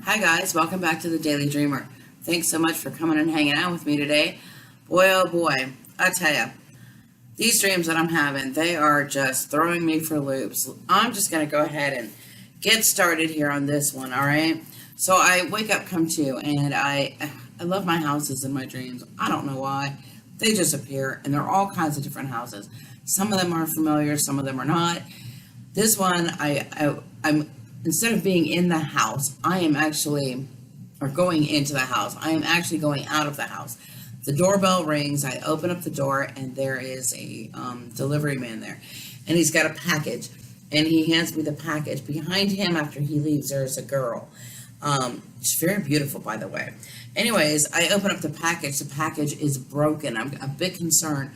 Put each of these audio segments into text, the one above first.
Hi guys, welcome back to the Daily Dreamer. Thanks so much for coming and hanging out with me today. Boy, oh boy, I tell ya, these dreams that I'm having, they are just throwing me for loops. I'm just going to go ahead and get started here on this one, all right? So I wake up, come to, and I love my houses in my dreams. I don't know why. They just appear, and they're all kinds of different houses. Some of them are familiar, some of them are not. This one, I'm instead of being in the house, I am actually, or going into the house, I am actually going out of the house. The doorbell rings, I open up the door, and there is a delivery man there. And he's got a package, and he hands me the package. Behind him, after he leaves, there is a girl. She's very beautiful, by the way. Anyways, I open up the package. The package is broken. I'm a bit concerned.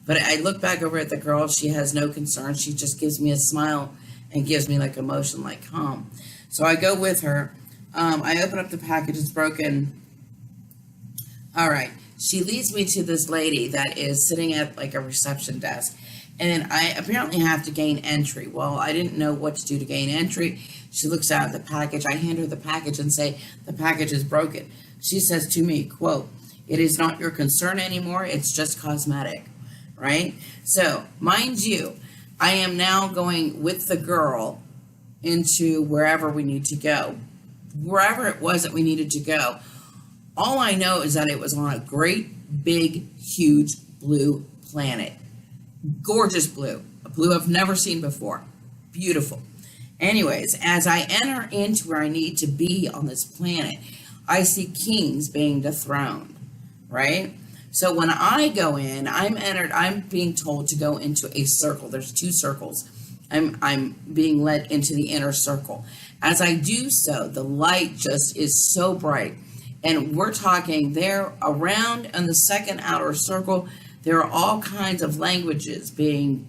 But I look back over at the girl. She has no concern. She just gives me a smile and gives me like emotion, like calm. So I go with her. I open up the package. It's broken. All right. She leads me to this lady that is sitting at like a reception desk. And I apparently have to gain entry. Well, I didn't know what to do to gain entry. She looks at the package. I hand her the package and say, the package is broken. She says to me, quote, "It is not your concern anymore. It's just cosmetic." Right? So, mind you, I am now going with the girl into wherever we need to go. Wherever it was that we needed to go. All I know is that it was on a great, big, huge blue planet. Gorgeous blue. A blue I've never seen before. Beautiful. Anyways, as I enter into where I need to be on this planet, I see kings being dethroned, right? So when I go in, I'm being told to go into a circle. There's two circles. I'm being led into the inner circle. As I do so, the light just is so bright. And we're talking there around in the second outer circle, there are all kinds of languages being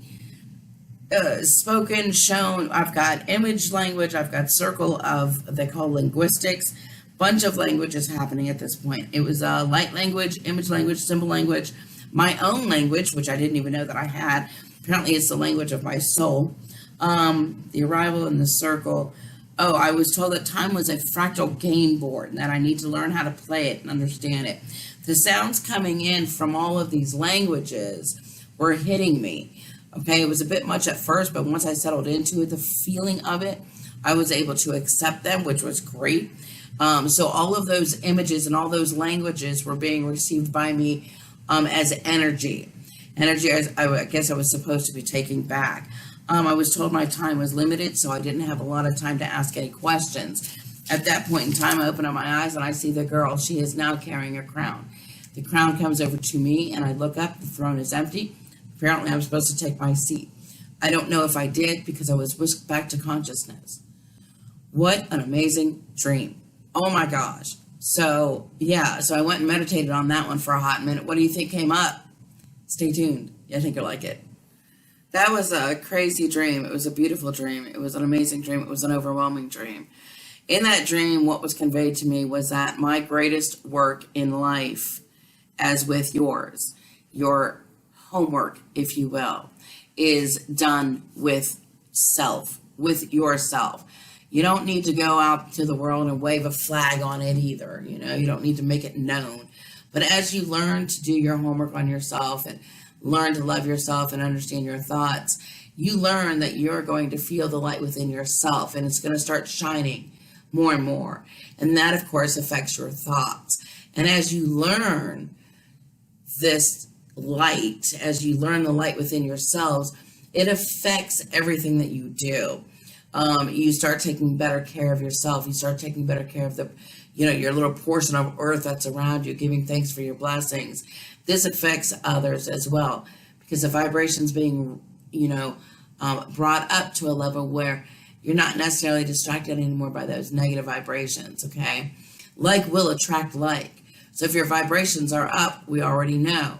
spoken, shown. I've got image language. I've got circle of, they call linguistics. Bunch of languages happening at this point. It was light language, image language, symbol language, my own language, which I didn't even know that I had. Apparently it's the language of my soul. The arrival in the circle. Oh, I was told that time was a fractal game board and that I need to learn how to play it and understand it. The sounds coming in from all of these languages were hitting me. Okay, it was a bit much at first, but once I settled into it, the feeling of it, I was able to accept them, which was great. So all of those images and all those languages were being received by me as energy. Energy I guess I was supposed to be taking back. I was told my time was limited, so I didn't have a lot of time to ask any questions. At that point in time, I open up my eyes and I see the girl. She is now carrying a crown. The crown comes over to me and I look up. The throne is empty. Apparently, I'm supposed to take my seat. I don't know if I did because I was whisked back to consciousness. What an amazing dream. Oh my gosh. So, yeah, so I went and meditated on that one for a hot minute. What do you think came up? Stay tuned. I think you'll like it. That was a crazy dream. It was a beautiful dream. It was an amazing dream. It was an overwhelming dream. In that dream, what was conveyed to me was that my greatest work in life, as with yours, your homework, if you will, is done with self, with yourself. You don't need to go out to the world and wave a flag on it either. You know, you don't need to make it known. But as you learn to do your homework on yourself and learn to love yourself and understand your thoughts, you learn that you're going to feel the light within yourself and it's going to start shining more and more. And that, of course, affects your thoughts. And as you learn this light, as you learn the light within yourselves, it affects everything that you do. You start taking better care of yourself. You start taking better care of your little portion of earth that's around you, giving thanks for your blessings. This affects others as well because the vibration's being, brought up to a level where you're not necessarily distracted anymore by those negative vibrations, okay? Like will attract like. So if your vibrations are up, we already know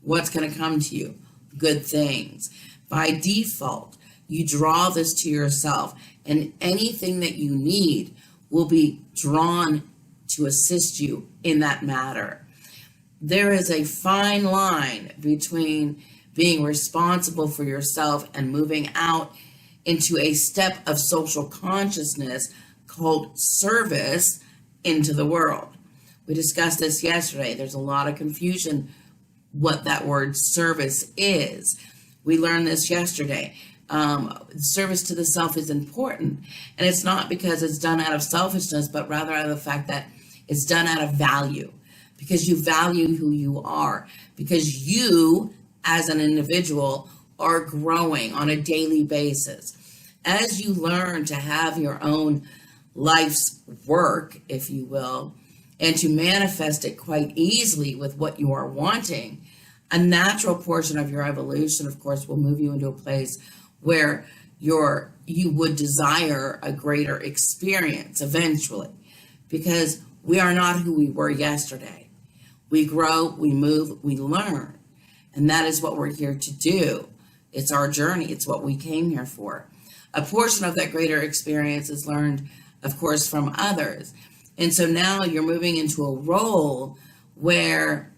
what's going to come to you. Good things. By default, you draw this to yourself, and anything that you need will be drawn to assist you in that matter. There is a fine line between being responsible for yourself and moving out into a step of social consciousness called service into the world. We discussed this yesterday. There's a lot of confusion what that word service is. We learned this yesterday. Service to the self is important, and it's not because it's done out of selfishness, but rather out of the fact that it's done out of value, because you value who you are, because you as an individual are growing on a daily basis. As you learn to have your own life's work, if you will, and to manifest it quite easily with what you are wanting, a natural portion of your evolution, of course, will move you into a place where you would desire a greater experience eventually, because we are not who we were yesterday. We grow, we move, we learn, and that is what we're here to do. It's our journey. It's what we came here for. A portion of that greater experience is learned, of course, from others. And so now you're moving into a role where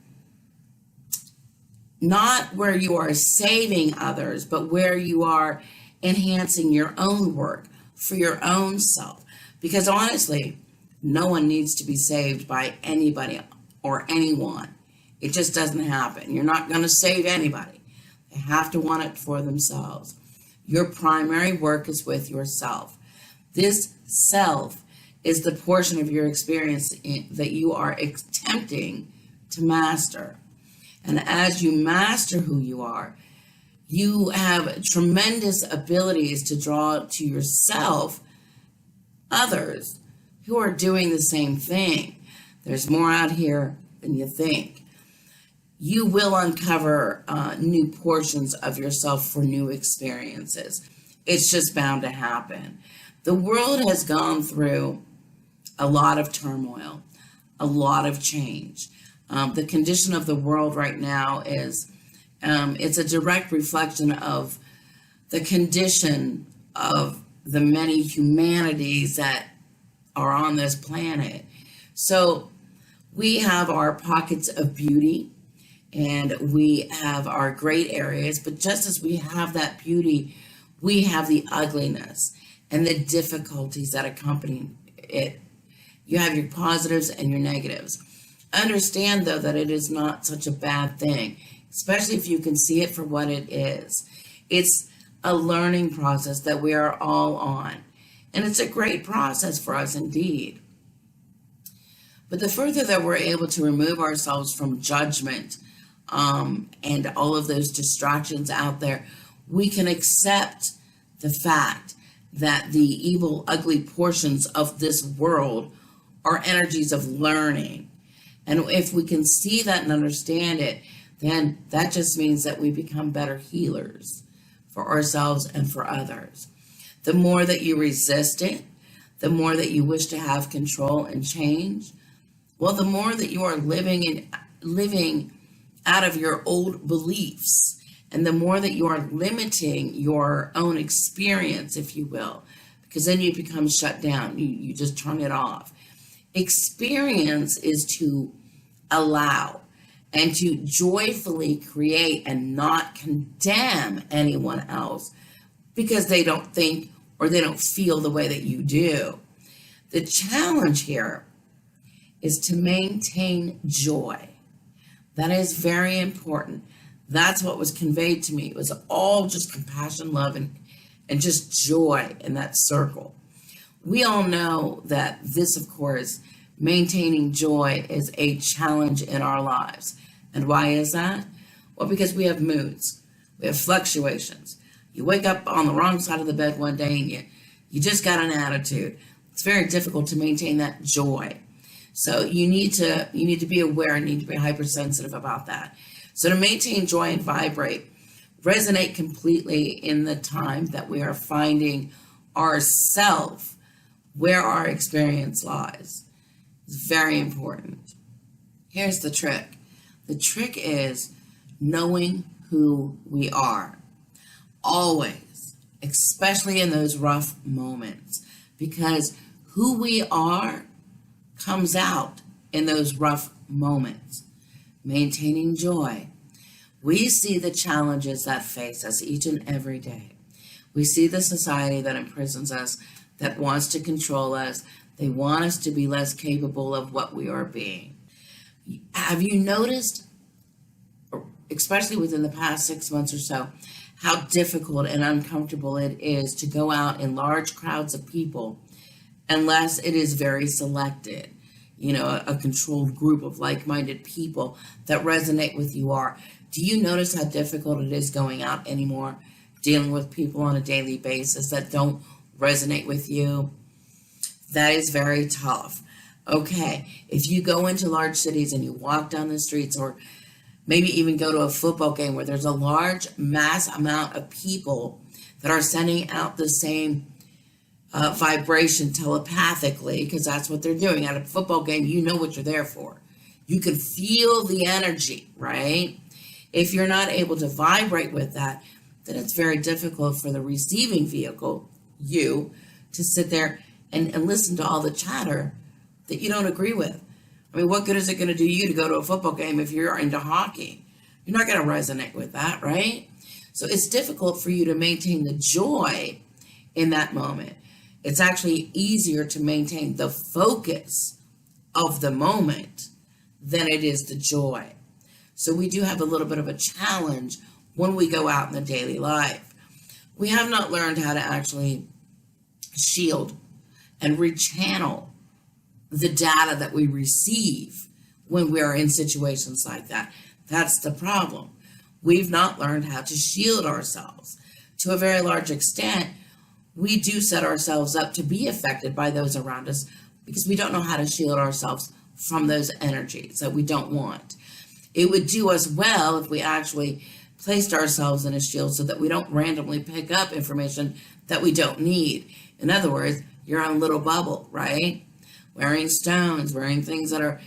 not where you are saving others, but where you are enhancing your own work for your own self. Because honestly, no one needs to be saved by anybody or anyone. It just doesn't happen. You're not going to save anybody. They have to want it for themselves. Your primary work is with yourself. This self is the portion of your experience that you are attempting to master. And as you master who you are, you have tremendous abilities to draw to yourself others who are doing the same thing. There's more out here than you think. You will uncover new portions of yourself for new experiences. It's just bound to happen. The world has gone through a lot of turmoil, a lot of change. The condition of the world right now is, it's a direct reflection of the condition of the many humanities that are on this planet. So we have our pockets of beauty, and we have our great areas, but just as we have that beauty, we have the ugliness and the difficulties that accompany it. You have your positives and your negatives. Understand, though, that it is not such a bad thing, especially if you can see it for what it is. It's a learning process that we are all on, and it's a great process for us indeed. But the further that we're able to remove ourselves from judgment and all of those distractions out there, we can accept the fact that the evil, ugly portions of this world are energies of learning. And if we can see that and understand it, then that just means that we become better healers for ourselves and for others. The more that you resist it, the more that you wish to have control and change, well, the more that you are living out of your old beliefs, and the more that you are limiting your own experience, if you will, because then you become shut down. You just turn it off. Experience is to allow and to joyfully create and not condemn anyone else because they don't think or they don't feel the way that you do. The challenge here is to maintain joy. That is very important. That's what was conveyed to me. It was all just compassion, love, and just joy in that circle. We all know that this, of course, maintaining joy is a challenge in our lives. And why is that? Well, because we have moods. We have fluctuations. You wake up on the wrong side of the bed one day and you just got an attitude. It's very difficult to maintain that joy. So you need to be aware and need to be hypersensitive about that. So to maintain joy and vibrate, resonate completely in the time that we are finding ourself where our experience lies. It's very important. Here's the trick. The trick is knowing who we are. Always, especially in those rough moments, because who we are comes out in those rough moments. Maintaining joy. We see the challenges that face us each and every day. We see the society that imprisons us, that wants to control us, They want us to be less capable of what we are being. Have you noticed, especially within the past 6 months or so, how difficult and uncomfortable it is to go out in large crowds of people unless it is very selected, a controlled group of like-minded people that resonate with you are. Do you notice how difficult it is going out anymore, dealing with people on a daily basis that don't resonate with you? That is very tough. Okay, if you go into large cities and you walk down the streets, or maybe even go to a football game where there's a large mass amount of people that are sending out the same vibration telepathically, because that's what they're doing. At a football game, you know what you're there for. You can feel the energy, right? If you're not able to vibrate with that, then it's very difficult for the receiving vehicle, you, to sit there and listen to all the chatter that you don't agree with. I mean, what good is it going to do you to go to a football game if you're into hockey? You're not going to resonate with that, right? So it's difficult for you to maintain the joy in that moment. It's actually easier to maintain the focus of the moment than it is the joy. So we do have a little bit of a challenge when we go out in the daily life. We have not learned how to actually shield and rechannel the data that we receive when we are in situations like that. That's the problem. We've not learned how to shield ourselves. To a very large extent, we do set ourselves up to be affected by those around us because we don't know how to shield ourselves from those energies that we don't want. It would do us well if we actually placed ourselves in a shield so that we don't randomly pick up information that we don't need. In other words, your own little bubble, right? Wearing stones, wearing things that are,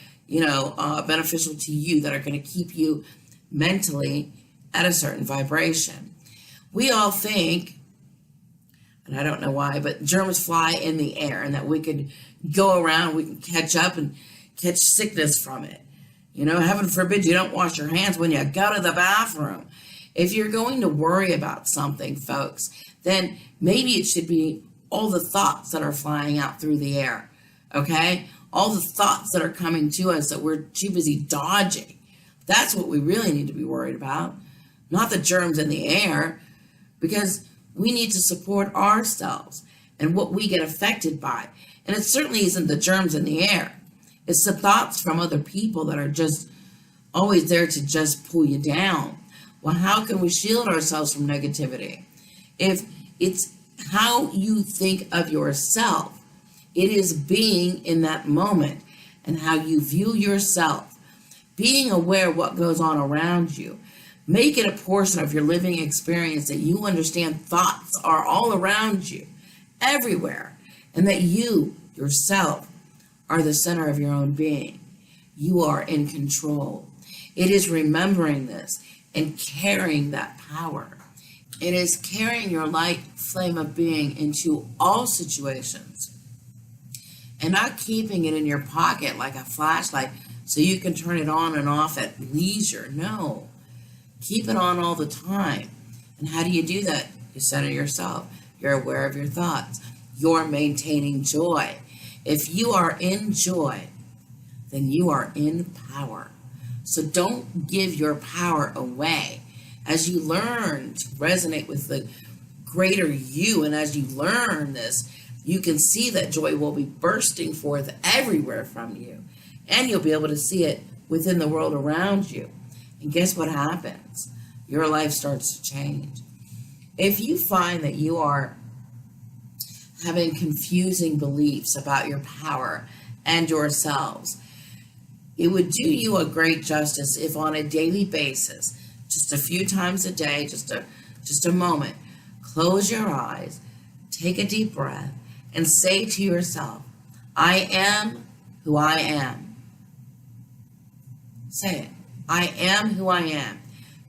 beneficial to you, that are going to keep you mentally at a certain vibration. We all think, and I don't know why, but germs fly in the air and that we could go around, we can catch up and catch sickness from it. Heaven forbid you don't wash your hands when you go to the bathroom. If you're going to worry about something, folks, then maybe it should be all the thoughts that are flying out through the air, okay? All the thoughts that are coming to us that we're too busy dodging. That's what we really need to be worried about, not the germs in the air, because we need to support ourselves and what we get affected by. And it certainly isn't the germs in the air. It's the thoughts from other people that are just always there to just pull you down. Well, how can we shield ourselves from negativity? If it's how you think of yourself, it is being in that moment and how you view yourself, being aware of what goes on around you. Make it a portion of your living experience that you understand thoughts are all around you, everywhere, and that you, yourself, are the center of your own being. You are in control. It is remembering this and carrying that power. It is carrying your light flame of being into all situations and not keeping it in your pocket like a flashlight so you can turn it on and off at leisure. No, keep it on all the time. And how do you do that? You center yourself. You're aware of your thoughts. You're maintaining joy. If you are in joy, then you are in power. So don't give your power away. As you learn to resonate with the greater you, and as you learn this, you can see that joy will be bursting forth everywhere from you. And you'll be able to see it within the world around you. And guess what happens? Your life starts to change. If you find that you are having confusing beliefs about your power and yourselves, it would do you a great justice if on a daily basis, just a few times a day, just a moment, close your eyes, take a deep breath, and say to yourself, I am who I am. Say it. I am who I am.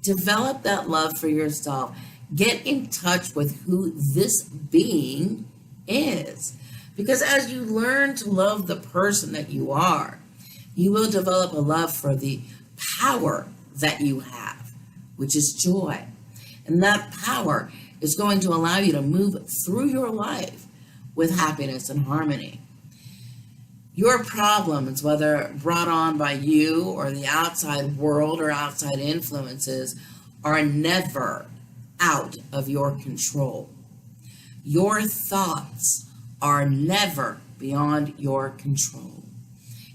Develop that love for yourself. Get in touch with who this being is. Because as you learn to love the person that you are, you will develop a love for the power that you have, which is joy. And that power is going to allow you to move through your life with happiness and harmony. Your problems, whether brought on by you or the outside world or outside influences, are never out of your control. Your thoughts are never beyond your control.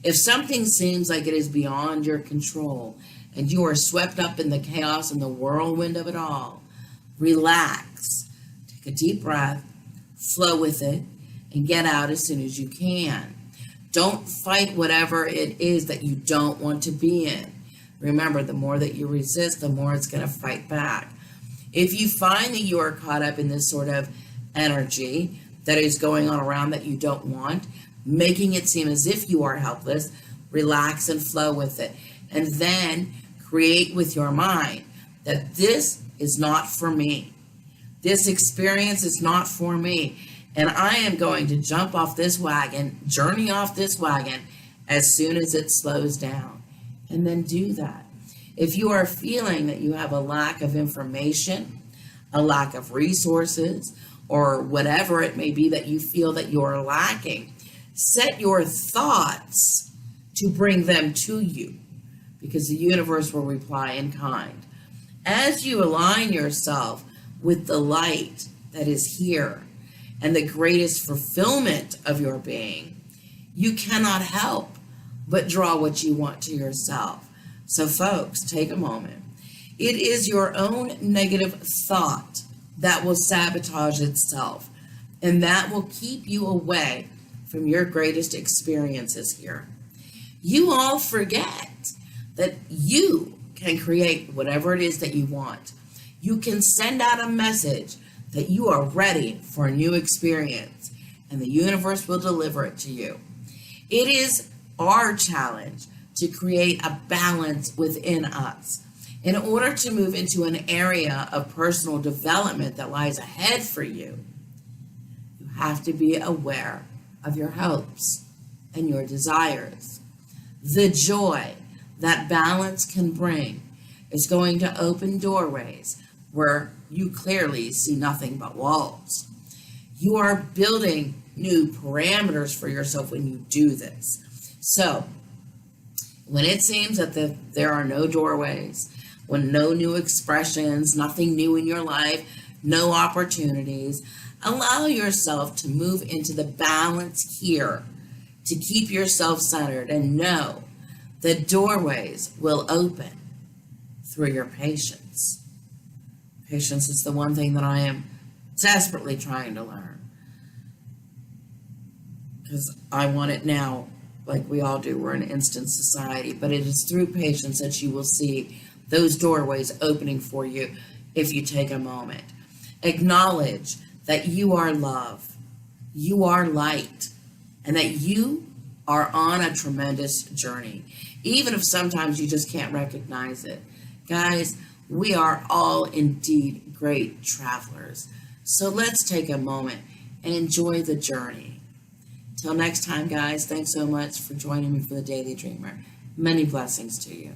If something seems like it is beyond your control and you are swept up in the chaos and the whirlwind of it all, relax, take a deep breath, flow with it, and get out as soon as you can. Don't fight whatever it is that you don't want to be in. Remember, the more that you resist, the more it's going to fight back. If you find that you are caught up in this sort of energy that is going on around that you don't want, making it seem as if you are helpless, relax and flow with it. And then create with your mind that this is not for me. This experience is not for me. And I am going to jump off this wagon, journey off this wagon as soon as it slows down. And then do that. If you are feeling that you have a lack of information, a lack of resources, or whatever it may be that you feel that you are lacking, set your thoughts to bring them to you, because the universe will reply in kind. As you align yourself with the light that is here and the greatest fulfillment of your being, you cannot help but draw what you want to yourself. So folks, take a moment. It is your own negative thought that will sabotage itself, and that will keep you away from your greatest experiences here. You all forget that you can create whatever it is that you want. You can send out a message that you are ready for a new experience, and the universe will deliver it to you. It is our challenge to create a balance within us. In order to move into an area of personal development that lies ahead for you, you have to be aware of your hopes and your desires. The joy that balance can bring is going to open doorways where you clearly see nothing but walls. You are building new parameters for yourself when you do this. So, when it seems that there are no doorways, when no new expressions, nothing new in your life, no opportunities, allow yourself to move into the balance here to keep yourself centered and know that doorways will open through your patience. Patience is the one thing that I am desperately trying to learn, because I want it now, like we all do. We're an instant society, but it is through patience that you will see those doorways opening for you if you take a moment. Acknowledge that you are love, you are light, and that you are on a tremendous journey, even if sometimes you just can't recognize it. Guys, we are all indeed great travelers. So let's take a moment and enjoy the journey. Till next time, guys, thanks so much for joining me for the Daily Dreamer. Many blessings to you.